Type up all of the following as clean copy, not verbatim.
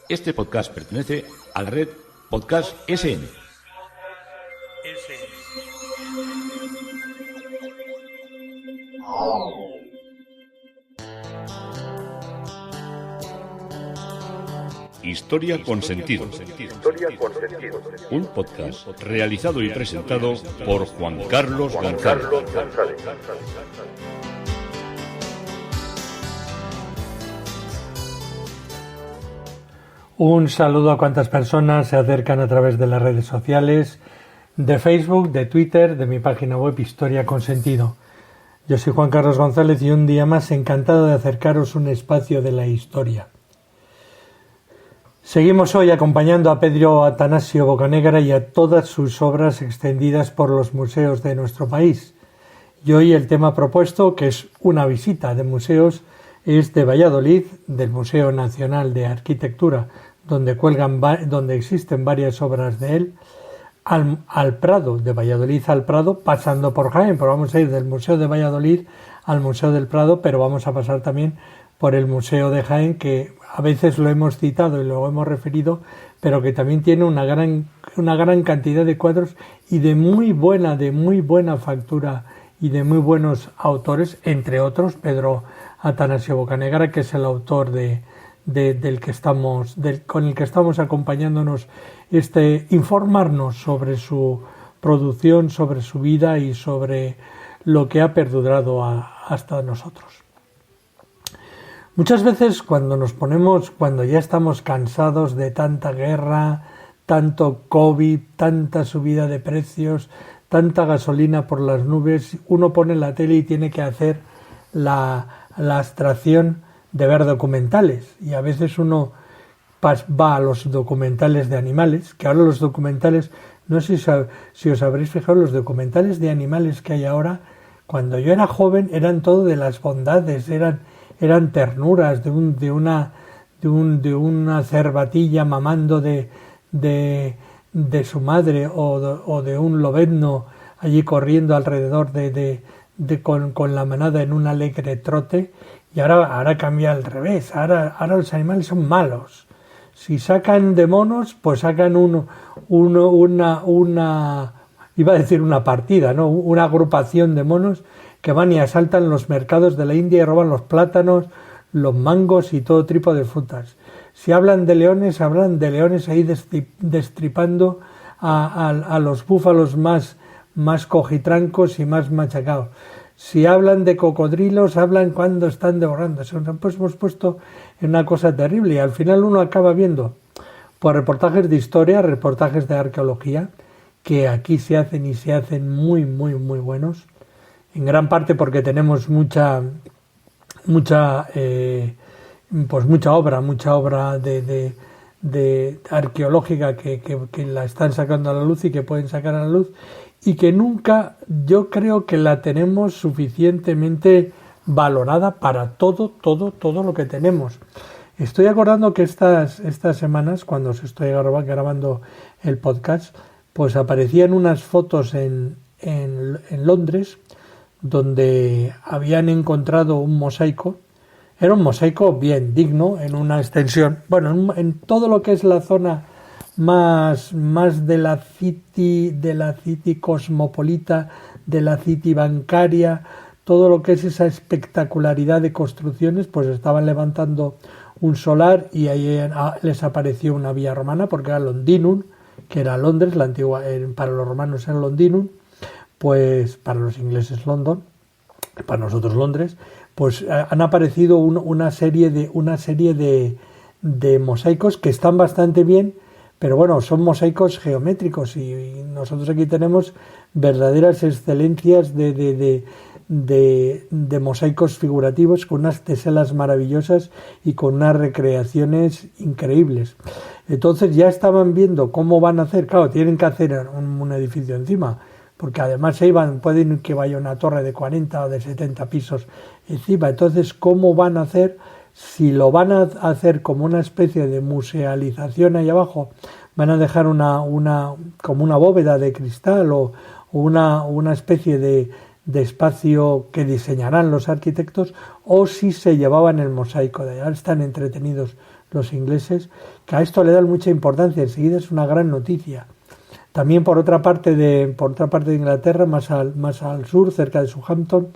Este podcast pertenece a la red Podcast SN. Historia con sentido. Un podcast realizado y presentado por Juan Carlos González. Un saludo a cuantas personas se acercan a través de las redes sociales, de Facebook, de Twitter, de mi página web Historia con Sentido. Yo soy Juan Carlos González y un día más encantado de acercaros un espacio de la historia. Seguimos hoy acompañando a Pedro Atanasio Bocanegra y a todas sus obras extendidas por los museos de nuestro país. Y hoy el tema propuesto, que es una visita de museos, es de Valladolid, del Museo Nacional de Arquitectura, donde existen varias obras de él, al Prado, de Valladolid al Prado, pasando por Jaén, pero vamos a ir del Museo de Valladolid al Museo del Prado, pero vamos a pasar también por el Museo de Jaén, que a veces lo hemos citado y lo hemos referido, pero que también tiene una gran cantidad de cuadros y de muy buena factura y de muy buenos autores, entre otros Pedro Atanasio Bocanegra, que es el autor con el que estamos acompañándonos, informarnos sobre su producción, sobre su vida y sobre lo que ha perdurado hasta nosotros. Muchas veces cuando ya estamos cansados de tanta guerra, tanto COVID, tanta subida de precios, tanta gasolina por las nubes, uno pone la tele y tiene que hacer la abstracción de ver documentales, y a veces uno va a los documentales de animales, que ahora los documentales, no sé si os habréis fijado, los documentales de animales que hay ahora, cuando yo era joven eran todo de las bondades, eran ternuras de una cervatilla mamando de su madre o de un lobezno allí corriendo alrededor con la manada en un alegre trote. Y ahora cambia al revés, ahora los animales son malos. Si sacan de monos, pues sacan iba a decir una partida, ¿no? Una agrupación de monos que van y asaltan los mercados de la India y roban los plátanos, los mangos y todo tipo de frutas. Si hablan de leones ahí destripando a los búfalos más cojitrancos y más machacados. Si hablan de cocodrilos, hablan cuando están devorándose. Pues hemos puesto en una cosa terrible y al final uno acaba viendo por reportajes de historia, reportajes de arqueología, que aquí se hacen muy buenos, en gran parte porque tenemos mucha obra de arqueológica que la están sacando a la luz y que pueden sacar a la luz, y que nunca yo creo que la tenemos suficientemente valorada para todo lo que tenemos. Estoy acordando que estas semanas, cuando se estoy grabando el podcast, pues aparecían unas fotos en Londres donde habían encontrado un mosaico. Era un mosaico bien digno, en una extensión, en todo lo que es la zona más de la city cosmopolita, de la city bancaria, todo lo que es esa espectacularidad de construcciones, pues estaban levantando un solar y ahí les apareció una vía romana, porque era Londinum, que era Londres, la antigua, para los romanos era Londinum, pues para los ingleses London, para nosotros Londres, pues han aparecido una serie de mosaicos que están bastante bien, pero bueno, son mosaicos geométricos y nosotros aquí tenemos verdaderas excelencias de mosaicos figurativos con unas teselas maravillosas y con unas recreaciones increíbles. Entonces ya estaban viendo cómo van a hacer, claro, tienen que hacer un edificio encima, porque además pueden que vaya una torre de 40 o de 70 pisos encima. Entonces, ¿cómo van a hacer? Si lo van a hacer como una especie de musealización ahí abajo, van a dejar como una bóveda de cristal o una especie de espacio que diseñarán los arquitectos, o si se llevaban el mosaico de allá. Están entretenidos los ingleses, que a esto le dan mucha importancia, enseguida es una gran noticia. También por otra parte de Inglaterra, más al sur, cerca de Southampton,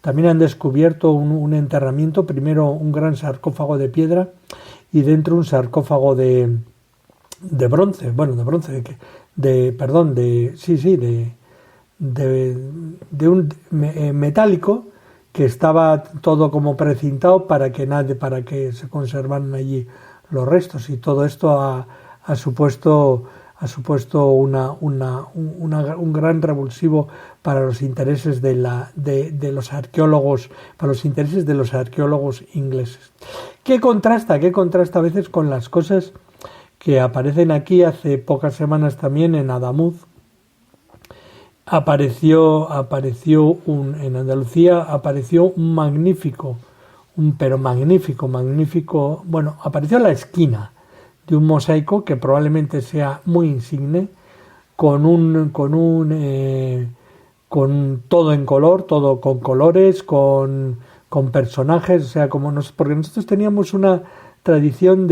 también han descubierto un enterramiento, primero un gran sarcófago de piedra y dentro un sarcófago de bronce, de un metálico, que estaba todo como precintado para que se conservaran allí los restos, y todo esto ha supuesto un gran revulsivo para los intereses de los arqueólogos, para los intereses de los arqueólogos ingleses. ¿Qué contrasta a veces con las cosas que aparecen aquí? Hace pocas semanas también en Adamuz en Andalucía apareció un magnífico, apareció la esquina de un mosaico que probablemente sea muy insigne, con todo en color, todo con colores, con personajes, o sea, porque nosotros teníamos una tradición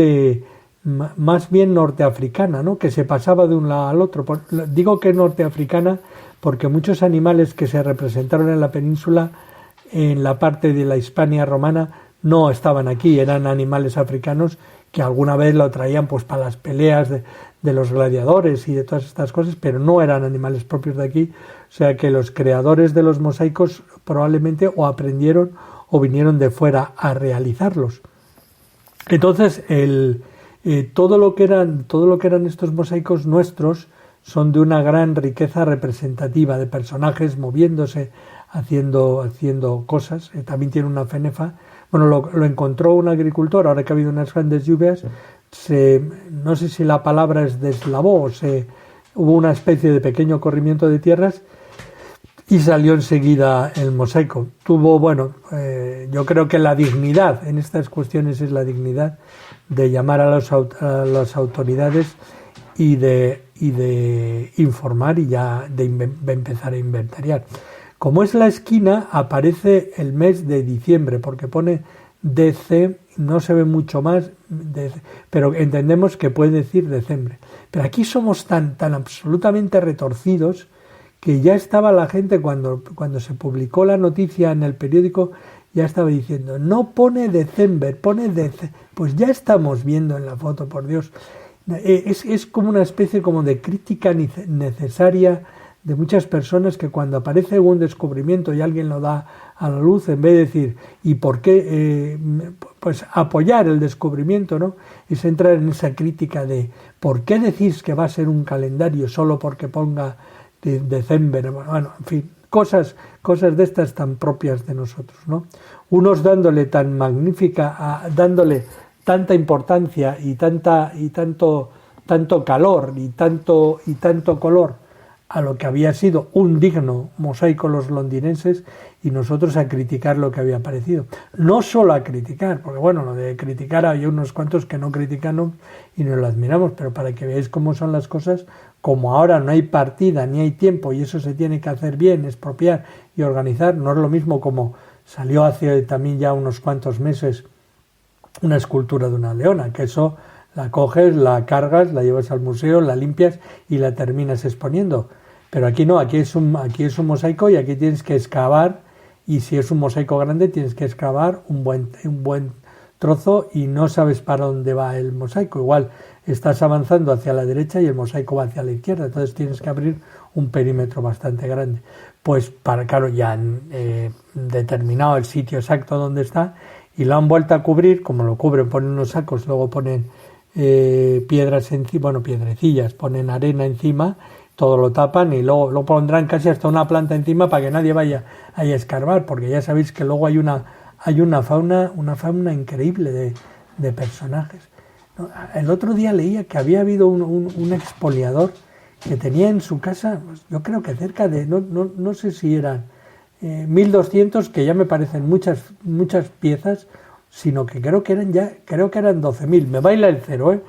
más bien norteafricana, ¿no?, que se pasaba de un lado al otro. Digo que norteafricana porque muchos animales que se representaron en la península, en la parte de la Hispania romana, no estaban aquí, eran animales africanos que alguna vez lo traían pues para las peleas de los gladiadores y de todas estas cosas, pero no eran animales propios de aquí, o sea que los creadores de los mosaicos probablemente o aprendieron o vinieron de fuera a realizarlos. Entonces todo lo que eran estos mosaicos nuestros son de una gran riqueza representativa de personajes moviéndose, haciendo cosas. También tiene una fenefa. Bueno, lo encontró un agricultor, ahora que ha habido unas grandes lluvias, no sé si la palabra es deslavó, hubo una especie de pequeño corrimiento de tierras y salió enseguida el mosaico. Yo creo que la dignidad en estas cuestiones es la dignidad de llamar a las autoridades y de informar y ya de empezar a inventariar. Como es la esquina, aparece el mes de diciembre, porque pone DC, no se ve mucho más, pero entendemos que puede decir diciembre. Pero aquí somos tan absolutamente retorcidos que ya estaba la gente, cuando se publicó la noticia en el periódico, ya estaba diciendo, no pone diciembre, pone DC. Pues ya estamos viendo en la foto, por Dios. Es como una especie como de crítica necesaria de muchas personas, que cuando aparece un descubrimiento y alguien lo da a la luz, en vez de decir ¿y por qué? Pues apoyar el descubrimiento, ¿no? Es entrar en esa crítica de ¿por qué decís que va a ser un calendario solo porque ponga diciembre? Bueno, en fin, cosas de estas tan propias de nosotros, ¿no? Unos dándole dándole tanta importancia y tanto calor y tanto color a lo que había sido un digno mosaico los londinenses, y nosotros a criticar lo que había aparecido. No solo a criticar, porque bueno, lo de criticar hay unos cuantos que no critican y no lo admiramos, pero para que veáis cómo son las cosas, como ahora no hay partida ni hay tiempo y eso se tiene que hacer bien, expropiar y organizar, no es lo mismo como salió hace también ya unos cuantos meses una escultura de una leona, que eso la coges, la cargas, la llevas al museo, la limpias y la terminas exponiendo. Pero aquí no, aquí es un mosaico y aquí tienes que excavar, y si es un mosaico grande tienes que excavar un buen trozo y no sabes para dónde va el mosaico. Igual estás avanzando hacia la derecha y el mosaico va hacia la izquierda, entonces tienes que abrir un perímetro bastante grande. Pues claro, ya han determinado el sitio exacto donde está y lo han vuelto a cubrir, como lo cubren, ponen unos sacos, luego ponen piedras encima, piedrecillas, ponen arena encima, todo lo tapan y luego lo pondrán casi hasta una planta encima para que nadie vaya a escarbar, porque ya sabéis que luego hay una fauna increíble de personajes. El otro día leía que había habido un expoliador que tenía en su casa, pues, yo creo que cerca de, no sé si eran 1.200, que ya me parecen muchas piezas, sino que creo que eran 12.000, me baila el cero,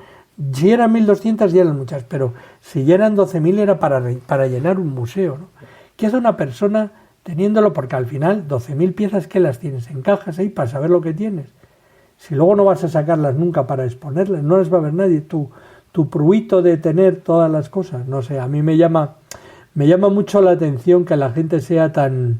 si eran 1.200 ya eran muchas, pero si ya eran 12.000 era para llenar un museo, ¿no? ¿Qué hace una persona teniéndolo? Porque al final 12.000 piezas, ¿qué las tienes? En cajas ahí para saber lo que tienes. si luego no vas a sacarlas nunca para exponerlas, no las va a ver nadie, tu pruito de tener todas las cosas, no sé, a mí me llama mucho la atención que la gente sea tan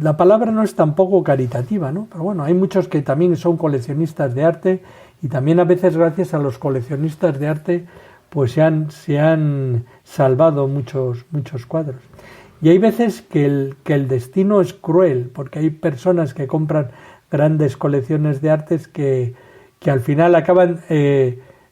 la palabra no es tampoco caritativa, ¿no? Pero bueno, hay muchos que también son coleccionistas de arte y también a veces gracias a los coleccionistas de arte pues se han salvado muchos cuadros. Y hay veces que el destino es cruel, porque hay personas que compran grandes colecciones de artes que al final acaban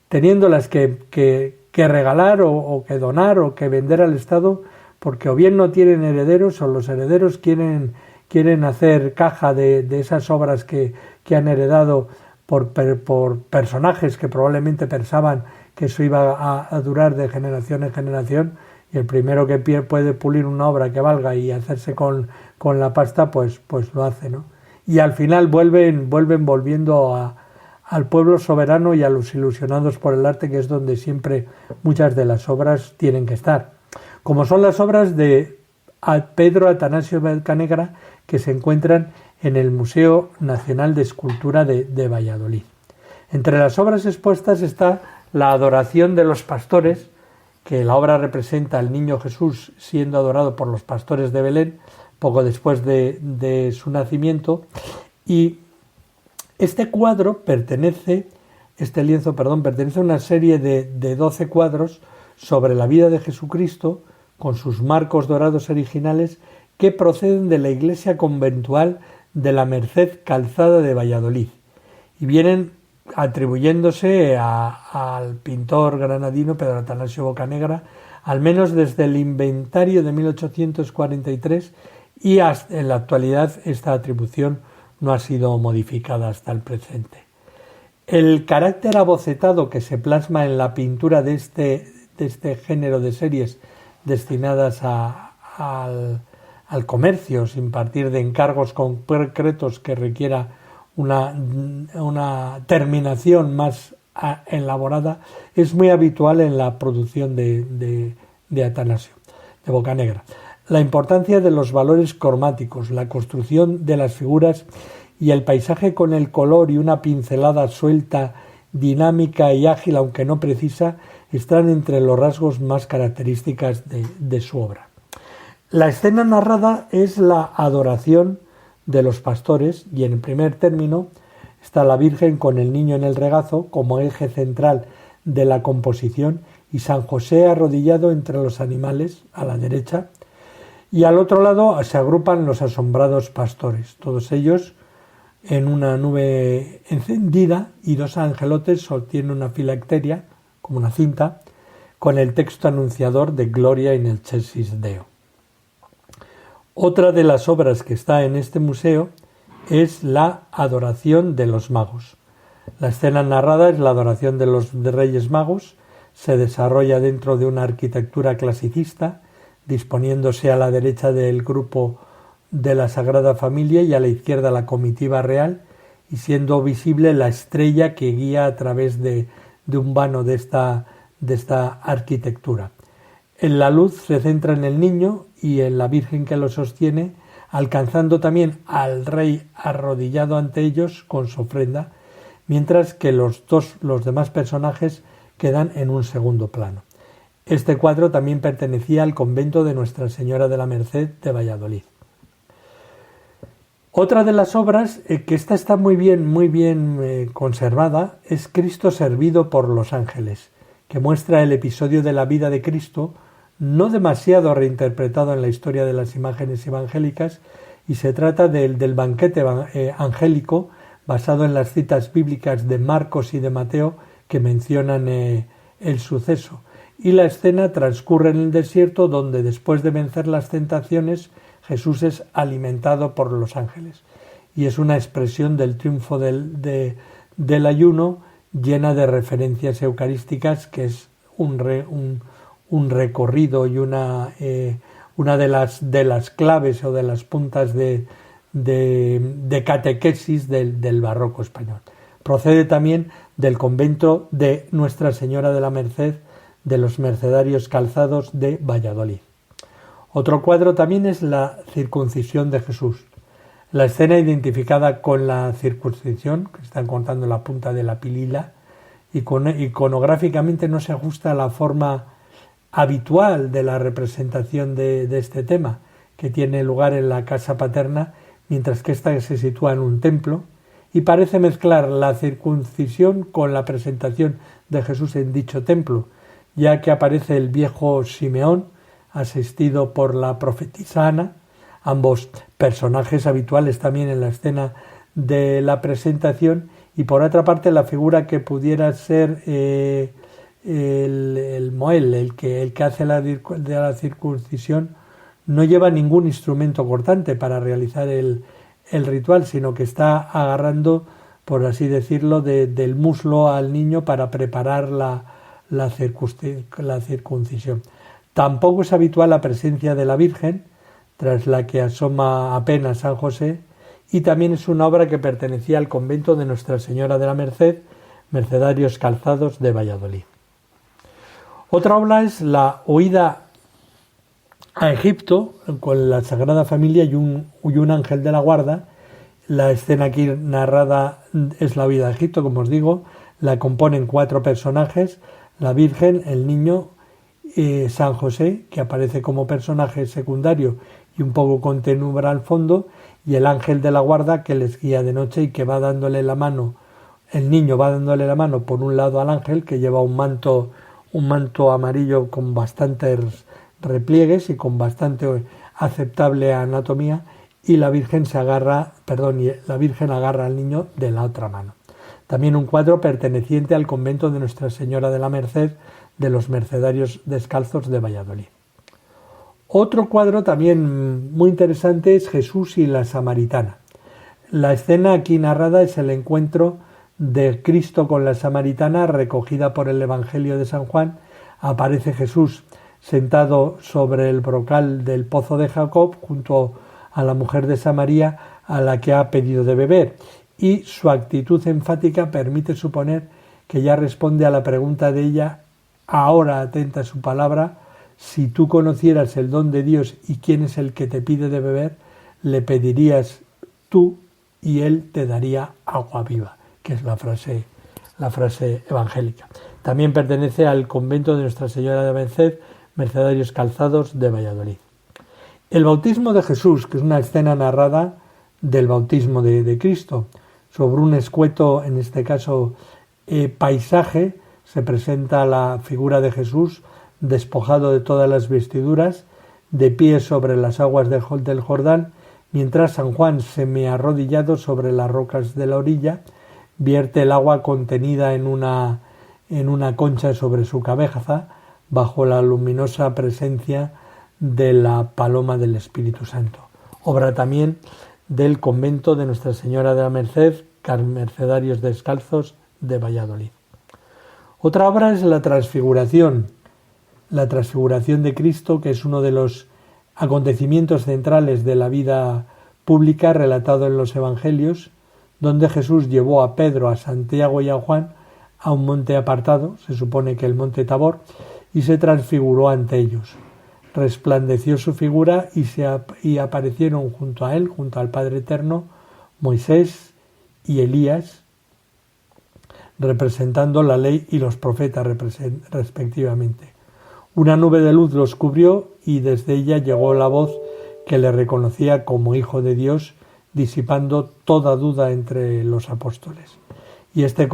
teniéndolas que regalar o que donar o que vender al Estado, porque o bien no tienen herederos o los herederos quieren hacer caja de esas obras que han heredado por personajes que probablemente pensaban que eso iba a durar de generación en generación, y el primero que puede pulir una obra que valga y hacerse con la pasta, pues lo hace, ¿no? Y al final vuelven volviendo al pueblo soberano y a los ilusionados por el arte, que es donde siempre muchas de las obras tienen que estar. Como son las obras de Pedro Atanasio Bocanegra, que se encuentran en el Museo Nacional de Escultura de Valladolid. Entre las obras expuestas está la adoración de los pastores, que la obra representa al niño Jesús siendo adorado por los pastores de Belén, poco después de su nacimiento, y este lienzo pertenece a una serie de 12 cuadros sobre la vida de Jesucristo, con sus marcos dorados originales, que proceden de la iglesia conventual de la Merced Calzada de Valladolid, y vienen atribuyéndose al pintor granadino Pedro Atanasio Bocanegra, al menos desde el inventario de 1843, y en la actualidad esta atribución no ha sido modificada hasta el presente. El carácter abocetado que se plasma en la pintura de este género de series destinadas al comercio, sin partir de encargos concretos que requiera una terminación más elaborada, es muy habitual en la producción de Atanasio, de Bocanegra. La importancia de los valores cromáticos, la construcción de las figuras y el paisaje con el color y una pincelada suelta, dinámica y ágil, aunque no precisa, están entre los rasgos más características de su obra. La escena narrada es la adoración de los pastores, y en el primer término está la Virgen con el niño en el regazo como eje central de la composición, y San José arrodillado entre los animales a la derecha, y al otro lado se agrupan los asombrados pastores, todos ellos en una nube encendida, y dos angelotes sostienen una filacteria, como una cinta, con el texto anunciador de Gloria in excelsis Deo. Otra de las obras que está en este museo es la adoración de los magos. La escena narrada es la adoración de los Reyes Magos, se desarrolla dentro de una arquitectura clasicista, disponiéndose a la derecha del grupo de la Sagrada Familia y a la izquierda la comitiva real, y siendo visible la estrella que guía a través de un vano de esta arquitectura. En la luz se centra en el niño y en la Virgen que lo sostiene, alcanzando también al Rey arrodillado ante ellos con su ofrenda, mientras que los demás personajes quedan en un segundo plano. Este cuadro también pertenecía al convento de Nuestra Señora de la Merced de Valladolid. Otra de las obras, que esta está muy bien conservada, es Cristo servido por los ángeles, que muestra el episodio de la vida de Cristo, no demasiado reinterpretado en la historia de las imágenes evangélicas, y se trata del banquete angélico basado en las citas bíblicas de Marcos y de Mateo que mencionan el suceso, y la escena transcurre en el desierto, donde después de vencer las tentaciones Jesús es alimentado por los ángeles, y es una expresión del triunfo del ayuno, llena de referencias eucarísticas, que es un recorrido y una de las claves o de las puntas de catequesis del barroco español. Procede también del convento de Nuestra Señora de la Merced de los Mercedarios Calzados de Valladolid. Otro cuadro también es la circuncisión de Jesús. La escena identificada con la circuncisión, que están contando la punta de la pilila, iconográficamente no se ajusta a la forma habitual de la representación de este tema, que tiene lugar en la casa paterna, mientras que esta se sitúa en un templo, y parece mezclar la circuncisión con la presentación de Jesús en dicho templo, ya que aparece el viejo Simeón, asistido por la profetisa Ana, ambos personajes habituales también en la escena de la presentación, y por otra parte la figura que pudiera ser el Moel, el que hace la circuncisión, no lleva ningún instrumento cortante para realizar el ritual, sino que está agarrando, por así decirlo, del muslo al niño para preparar la circuncisión. Tampoco es habitual la presencia de la Virgen, tras la que asoma apenas San José, y también es una obra que pertenecía al convento de Nuestra Señora de la Merced, Mercedarios Calzados de Valladolid. Otra obra es la huida a Egipto con la Sagrada Familia y un ángel de la guarda. La escena aquí narrada es la huida a Egipto, como os digo. La componen 4 personajes: la Virgen, el niño, San José, que aparece como personaje secundario y un poco con tenubra al fondo, y el ángel de la guarda que les guía de noche y que va dándole la mano. El niño va dándole la mano por un lado al ángel, que lleva un manto amarillo con bastantes repliegues y con bastante aceptable anatomía, y la Virgen agarra al niño de la otra mano. También un cuadro perteneciente al convento de Nuestra Señora de la Merced de los Mercedarios Descalzos de Valladolid. Otro cuadro también muy interesante es Jesús y la Samaritana. La escena aquí narrada es el encuentro de Cristo con la Samaritana, recogida por el Evangelio de San Juan. Aparece Jesús sentado sobre el brocal del pozo de Jacob junto a la mujer de Samaria, a la que ha pedido de beber, y su actitud enfática permite suponer que ya responde a la pregunta de ella: ahora, atenta a su palabra, si tú conocieras el don de Dios y quién es el que te pide de beber, le pedirías tú y él te daría agua viva, que es la frase evangélica. También pertenece al convento de Nuestra Señora de la Merced, Mercedarios Calzados de Valladolid. El bautismo de Jesús, que es una escena narrada del bautismo de Cristo. Sobre un escueto, en este caso paisaje, se presenta la figura de Jesús despojado de todas las vestiduras, de pie sobre las aguas del Jordán, mientras San Juan, semiarrodillado sobre las rocas de la orilla, vierte el agua contenida en una concha sobre su cabeza, bajo la luminosa presencia de la paloma del Espíritu Santo. Obra también del convento de Nuestra Señora de la Merced, Mercedarios Descalzos de Valladolid. Otra obra es la Transfiguración de Cristo, que es uno de los acontecimientos centrales de la vida pública relatado en los Evangelios, donde Jesús llevó a Pedro, a Santiago y a Juan a un monte apartado, se supone que el monte Tabor, y se transfiguró ante ellos. Resplandeció su figura y aparecieron junto a él, junto al Padre Eterno, Moisés y Elías, representando la ley y los profetas respectivamente. Una nube de luz los cubrió y desde ella llegó la voz que le reconocía como Hijo de Dios, disipando toda duda entre los apóstoles. Y esta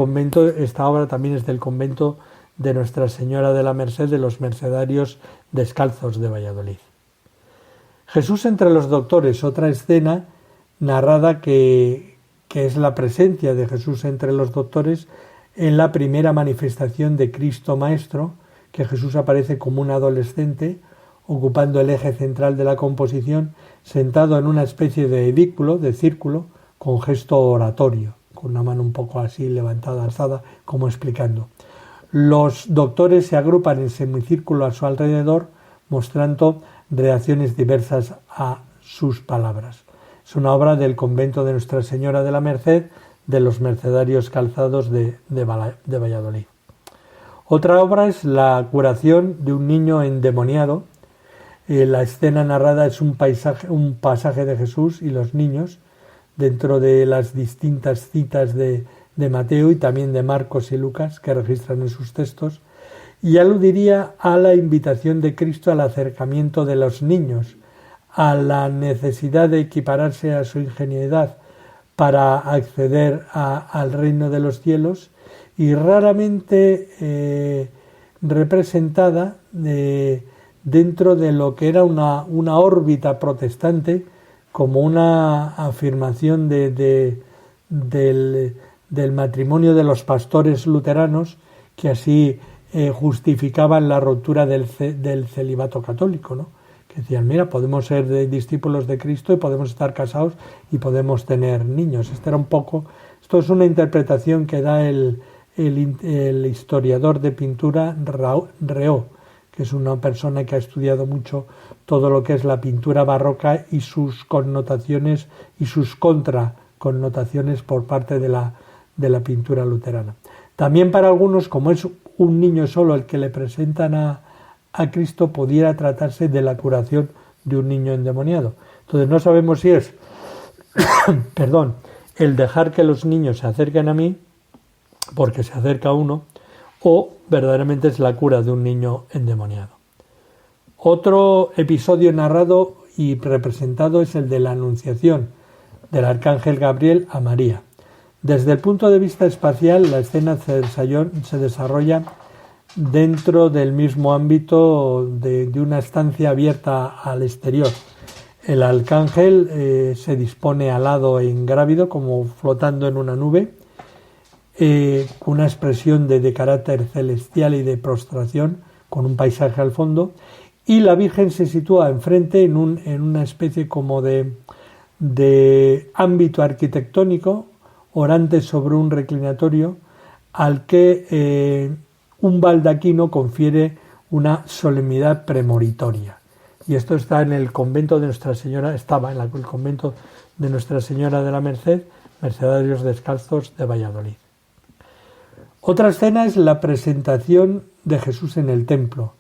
obra también es del convento de Nuestra Señora de la Merced de los Mercedarios Descalzos de Valladolid. Jesús entre los doctores, otra escena narrada que es la presencia de Jesús entre los doctores en la primera manifestación de Cristo Maestro, que Jesús aparece como un adolescente, ocupando el eje central de la composición, sentado en una especie de edículo, de círculo, con gesto oratorio, con una mano un poco así levantada, alzada, como explicando. Los doctores se agrupan en semicírculo a su alrededor, mostrando reacciones diversas a sus palabras. Es una obra del convento de Nuestra Señora de la Merced, de los Mercedarios Calzados de Valladolid. Otra obra es la curación de un niño endemoniado. La escena narrada es un pasaje de Jesús y los niños, dentro de las distintas citas de Mateo y también de Marcos y Lucas que registran en sus textos, y aludiría a la invitación de Cristo al acercamiento de los niños, a la necesidad de equipararse a su ingenuidad para acceder al reino de los cielos, y raramente representada dentro de lo que era una órbita protestante, como una afirmación del matrimonio de los pastores luteranos, que así justificaban la ruptura del celibato católico, ¿no? Que decían, mira, podemos ser discípulos de Cristo y podemos estar casados y podemos tener niños. Esto es una interpretación que da el historiador de pintura Réaux, que es una persona que ha estudiado mucho todo lo que es la pintura barroca y sus connotaciones y sus contraconnotaciones por parte de la pintura luterana. También para algunos, como es un niño solo el que le presentan a Cristo, pudiera tratarse de la curación de un niño endemoniado. Entonces no sabemos si es el dejar que los niños se acerquen a mí, porque se acerca uno, o verdaderamente es la cura de un niño endemoniado. Otro episodio narrado y representado es el de la Anunciación del Arcángel Gabriel a María. Desde el punto de vista espacial, la escena se desarrolla dentro del mismo ámbito de una estancia abierta al exterior. El arcángel se dispone alado e ingrávido, como flotando en una nube, una expresión de carácter celestial y de prostración, con un paisaje al fondo, y la Virgen se sitúa enfrente en una especie como de ámbito arquitectónico, orante sobre un reclinatorio, al que un baldaquino confiere una solemnidad premonitoria. Y esto está en el convento de Nuestra Señora, estaba en el convento de Nuestra Señora de la Merced, Mercedarios Descalzos de Valladolid. Otra escena es la presentación de Jesús en el templo.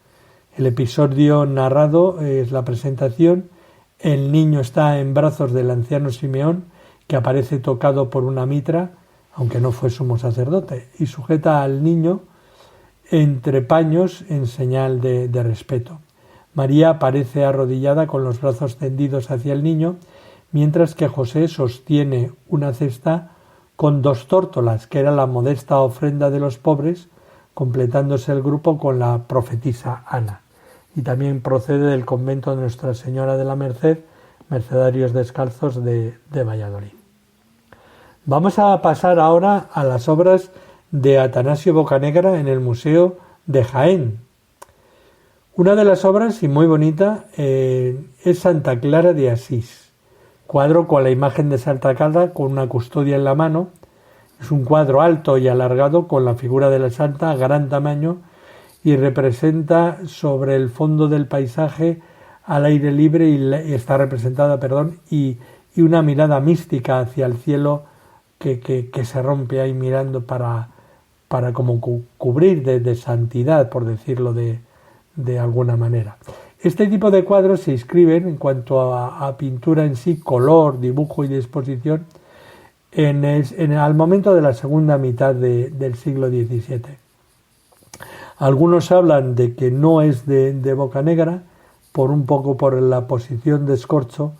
El episodio narrado es la presentación. El niño está en brazos del anciano Simeón, que aparece tocado por una mitra, aunque no fue sumo sacerdote, y sujeta al niño entre paños en señal de respeto. María aparece arrodillada con los brazos tendidos hacia el niño, mientras que José sostiene una cesta con 2 tórtolas, que era la modesta ofrenda de los pobres, completándose el grupo con la profetisa Ana. Y también procede del convento de Nuestra Señora de la Merced, Mercedarios Descalzos de Valladolid. Vamos a pasar ahora a las obras de Atanasio Bocanegra en el Museo de Jaén. Una de las obras, y muy bonita, es Santa Clara de Asís, cuadro con la imagen de Santa Clara con una custodia en la mano. Es un cuadro alto y alargado con la figura de la santa a gran tamaño y representa sobre el fondo del paisaje al aire libre y está representada, y una mirada mística hacia el cielo que se rompe ahí mirando para como cubrir de santidad, por decirlo de alguna manera. Este tipo de cuadros se inscriben en cuanto a pintura en sí, color, dibujo y disposición al momento de la segunda mitad del siglo XVII. Algunos hablan de que no es de Bocanegra, por la posición de escorzo,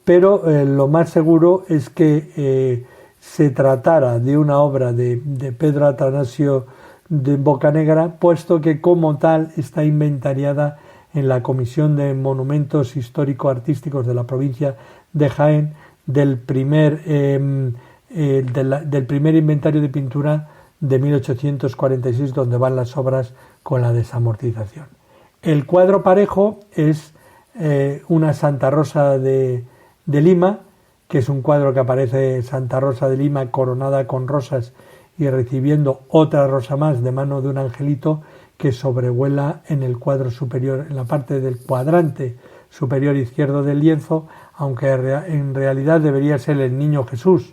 pero lo más seguro es que se tratara de una obra de Pedro Atanasio de Bocanegra, puesto que como tal está inventariada en la Comisión de Monumentos Histórico-Artísticos de la provincia de Jaén del primer inventario de pintura de 1846, donde van las obras con la desamortización. El cuadro parejo es una Santa Rosa de Lima, que es un cuadro que aparece Santa Rosa de Lima coronada con rosas y recibiendo otra rosa más de mano de un angelito que sobrevuela en el cuadro superior, en la parte del cuadrante superior izquierdo del lienzo, aunque en realidad debería ser el niño Jesús,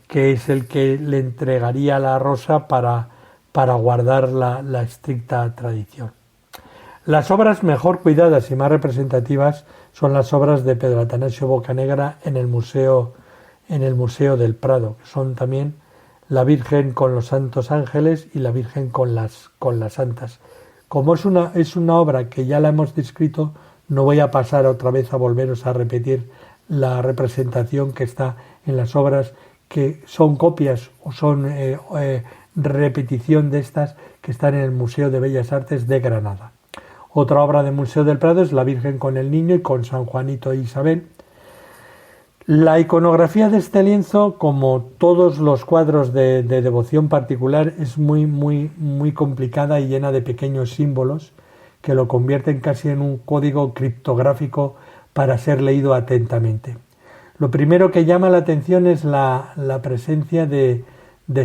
que es el que le entregaría la rosa para guardar la estricta tradición. Las obras mejor cuidadas y más representativas son las obras de Pedro Atanasio Bocanegra en el Museo en el Museo del Prado, que son también la Virgen con los Santos Ángeles y la Virgen con las Santas. Como es una obra que ya la hemos descrito, no voy a pasar otra vez a volveros a repetir la representación que está en las obras, que son copias o son repetición de estas que están en el Museo de Bellas Artes de Granada. Otra obra del Museo del Prado es la Virgen con el Niño y con San Juanito e Isabel. La iconografía de este lienzo, como todos los cuadros de devoción particular, es muy complicada y llena de pequeños símbolos que lo convierten casi en un código criptográfico para ser leído atentamente. Lo primero que llama la atención es la presencia de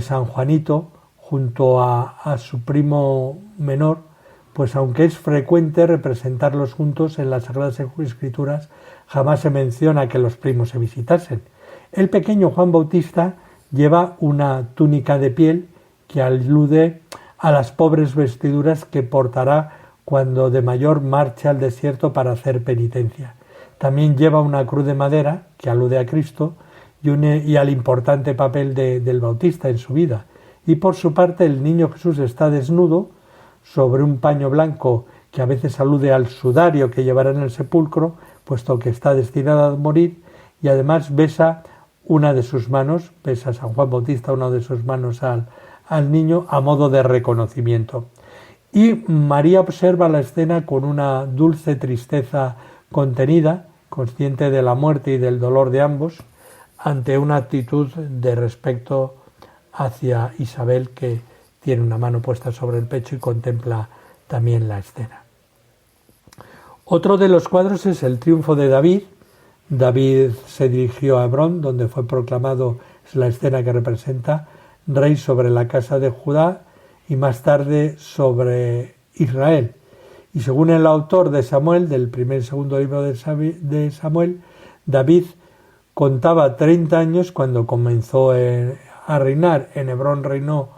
San Juanito junto a su primo menor, pues aunque es frecuente representarlos juntos en las Sagradas Escrituras, jamás se menciona que los primos se visitasen. El pequeño Juan Bautista lleva una túnica de piel que alude a las pobres vestiduras que portará cuando de mayor marche al desierto para hacer penitencia. También lleva una cruz de madera que alude a Cristo y al importante papel del Bautista en su vida. Y por su parte el niño Jesús está desnudo sobre un paño blanco que a veces alude al sudario que llevará en el sepulcro, puesto que está destinado a morir, y además besa una de sus manos, besa a San Juan Bautista una de sus manos al niño a modo de reconocimiento. Y María observa la escena con una dulce tristeza contenida, consciente de la muerte y del dolor de ambos, ante una actitud de respeto hacia Isabel, que tiene una mano puesta sobre el pecho y contempla también la escena. Otro de los cuadros es el triunfo de David. David se dirigió a Hebrón, donde fue proclamado, es la escena que representa, rey sobre la casa de Judá y más tarde sobre Israel. Y según el autor de Samuel, del primer y segundo libro de Samuel, David contaba 30 años cuando comenzó a reinar. En Hebrón reinó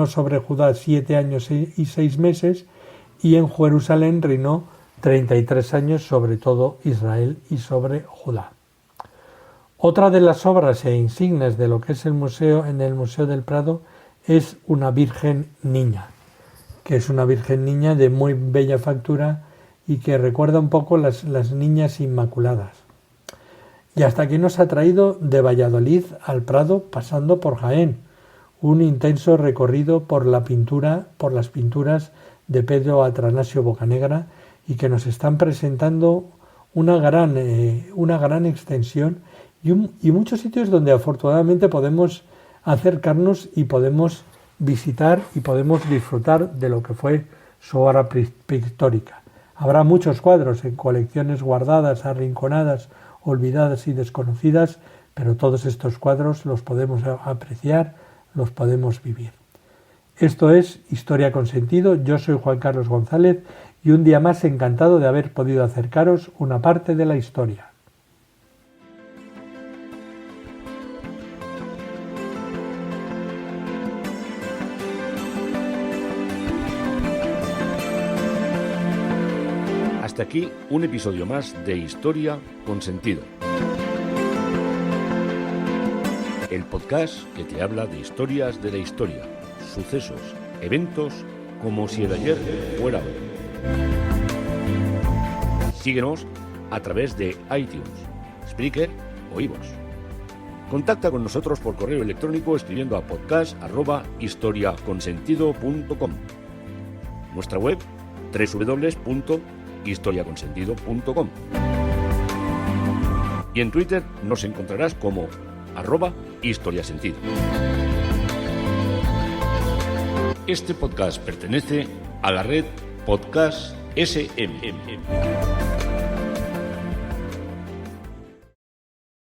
sobre Judá 7 años y 6 meses, y en Jerusalén reinó 33 años sobre todo Israel y sobre Judá. Otra de las obras e insignias de lo que es el museo, en el Museo del Prado, es una Virgen Niña, que es una Virgen Niña de muy bella factura y que recuerda un poco las Niñas Inmaculadas. Y hasta aquí nos ha traído de Valladolid al Prado, pasando por Jaén, un intenso recorrido por las pinturas de Pedro Atanasio Bocanegra, y que nos están presentando una gran extensión y muchos sitios donde afortunadamente podemos acercarnos y podemos visitar y podemos disfrutar de lo que fue su obra pictórica. Habrá muchos cuadros en colecciones guardadas, arrinconadas, olvidadas y desconocidas, pero todos estos cuadros los podemos apreciar, los podemos vivir. Esto es Historia con Sentido. Yo soy Juan Carlos González y un día más encantado de haber podido acercaros una parte de la historia. Hasta aquí un episodio más de Historia con Sentido. El podcast que te habla de historias de la historia, sucesos, eventos, como si el ayer fuera hoy. Síguenos a través de iTunes, Spreaker o iVoox. Contacta con nosotros por correo electrónico escribiendo a podcast@historiaconsentido.com. Nuestra web www.historiaconsentido.com. Y en Twitter nos encontrarás como @historiasentido. Este podcast pertenece a la red Podcast SMM.